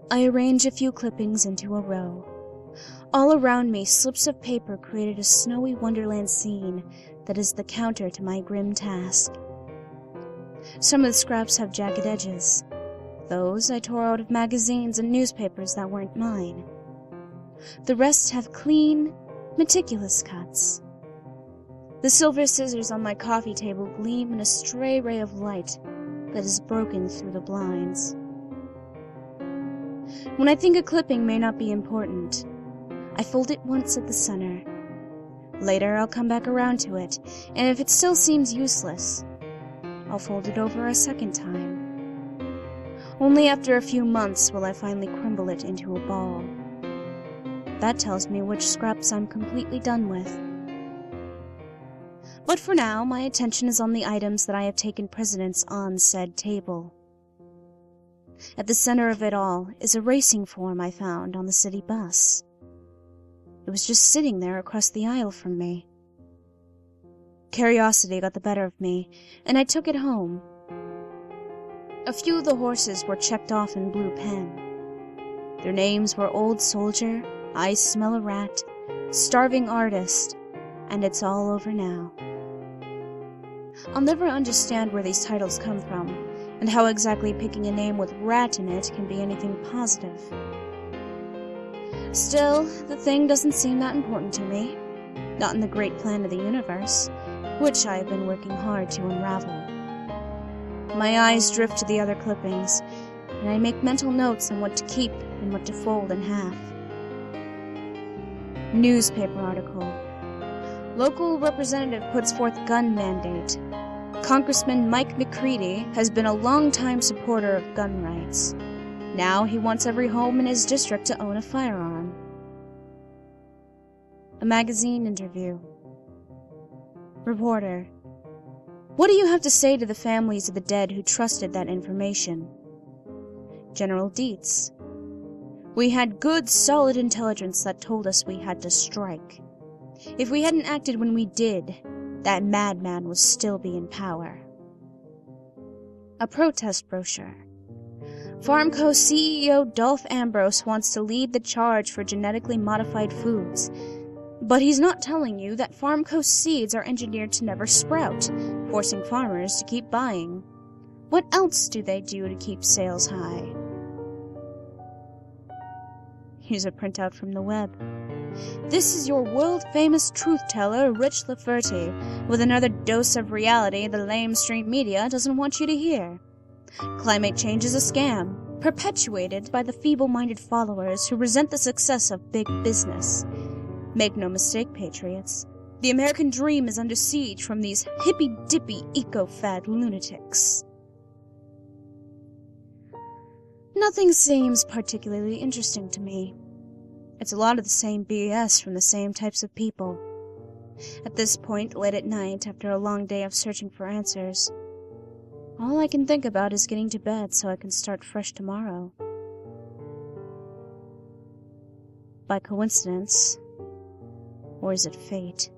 I arrange a few clippings into a row. All around me, slips of paper created a snowy wonderland scene that is the counter to my grim task. Some of the scraps have jagged edges. Those I tore out of magazines and newspapers that weren't mine. The rest have clean, meticulous cuts. The silver scissors on my coffee table gleam in a stray ray of light that is broken through the blinds. When I think a clipping may not be important, I fold it once at the center. Later, I'll come back around to it, and if it still seems useless, I'll fold it over a second time. Only after a few months will I finally crumble it into a ball. That tells me which scraps I'm completely done with. But for now, my attention is on the items that I have taken precedence on said table. At the center of it all is a racing form I found on the city bus. It was just sitting there across the aisle from me. Curiosity got the better of me, and I took it home. A few of the horses were checked off in blue pen. Their names were Old Soldier, I Smell a Rat, Starving Artist, and It's All Over Now. I'll never understand where these titles come from, and how exactly picking a name with rat in it can be anything positive. Still, the thing doesn't seem that important to me, not in the great plan of the universe, which I have been working hard to unravel. My eyes drift to the other clippings, and I make mental notes on what to keep and what to fold in half. Newspaper article. Local representative puts forth gun mandate. Congressman Mike McCready has been a long-time supporter of gun rights. Now he wants every home in his district to own a firearm. A magazine interview. Reporter: what do you have to say to the families of the dead who trusted that information? General Dietz: we had good, solid intelligence that told us we had to strike. If we hadn't acted when we did, that madman would still be in power. A protest brochure. Farmco CEO Dolph Ambrose wants to lead the charge for genetically modified foods, but he's not telling you that Farmco seeds are engineered to never sprout, forcing farmers to keep buying. What else do they do to keep sales high? Here's a printout from the web. This is your world-famous truth-teller, Rich Lafferty, with another dose of reality the lamestream media doesn't want you to hear. Climate change is a scam, perpetuated by the feeble-minded followers who resent the success of big business. Make no mistake, patriots. The American dream is under siege from these hippy-dippy eco-fad lunatics. Nothing seems particularly interesting to me. It's a lot of the same BS from the same types of people. At this point, late at night, after a long day of searching for answers, all I can think about is getting to bed so I can start fresh tomorrow. By coincidence, or is it fate?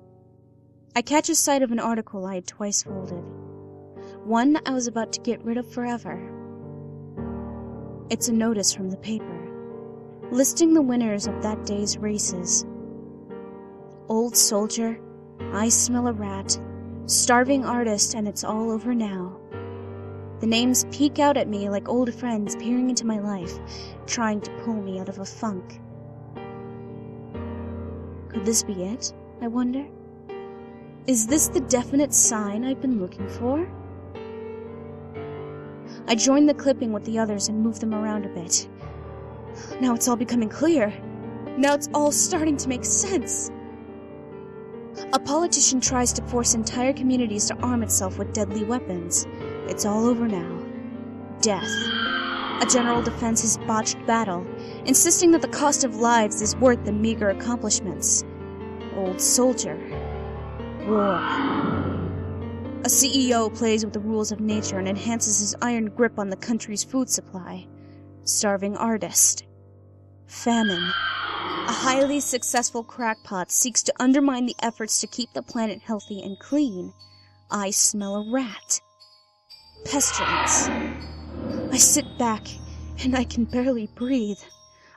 I catch a sight of an article I had twice folded. One I was about to get rid of forever. It's a notice from the paper, listing the winners of that day's races. Old Soldier, I Smell a Rat, Starving Artist, and It's All Over Now. The names peek out at me like old friends peering into my life, trying to pull me out of a funk. Could this be it, I wonder? Is this the definite sign I've been looking for? I joined the clipping with the others and moved them around a bit. Now it's all becoming clear. Now it's all starting to make sense. A politician tries to force entire communities to arm itself with deadly weapons. It's all over now. Death. A general defends his botched battle, insisting that the cost of lives is worth the meager accomplishments. Old Soldier. War. A CEO plays with the rules of nature and enhances his iron grip on the country's food supply. Starving Artist. Famine. A highly successful crackpot seeks to undermine the efforts to keep the planet healthy and clean. I Smell a Rat. Pestilence. I sit back and I can barely breathe.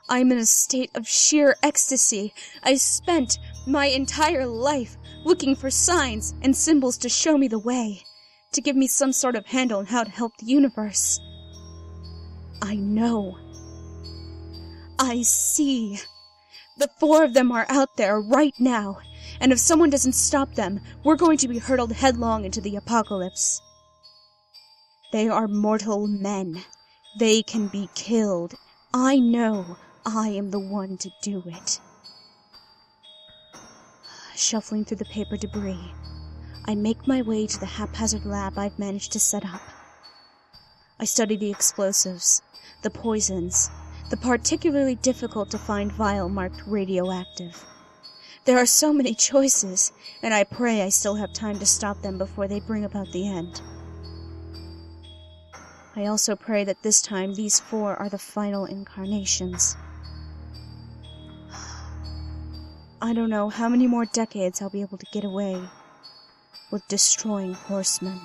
I'm in a state of sheer ecstasy. I spent my entire life looking for signs and symbols to show me the way, to give me some sort of handle on how to help the universe. I know. I see. The 4 of them are out there right now, and if someone doesn't stop them, we're going to be hurtled headlong into the apocalypse. They are mortal men. They can be killed. I know I am the one to do it. Shuffling through the paper debris, I make my way to the haphazard lab I've managed to set up. I study the explosives, the poisons, the particularly difficult to find vial marked radioactive. There are so many choices, and I pray I still have time to stop them before they bring about the end. I also pray that this time these 4 are the final incarnations. I don't know how many more decades I'll be able to get away with destroying horsemen.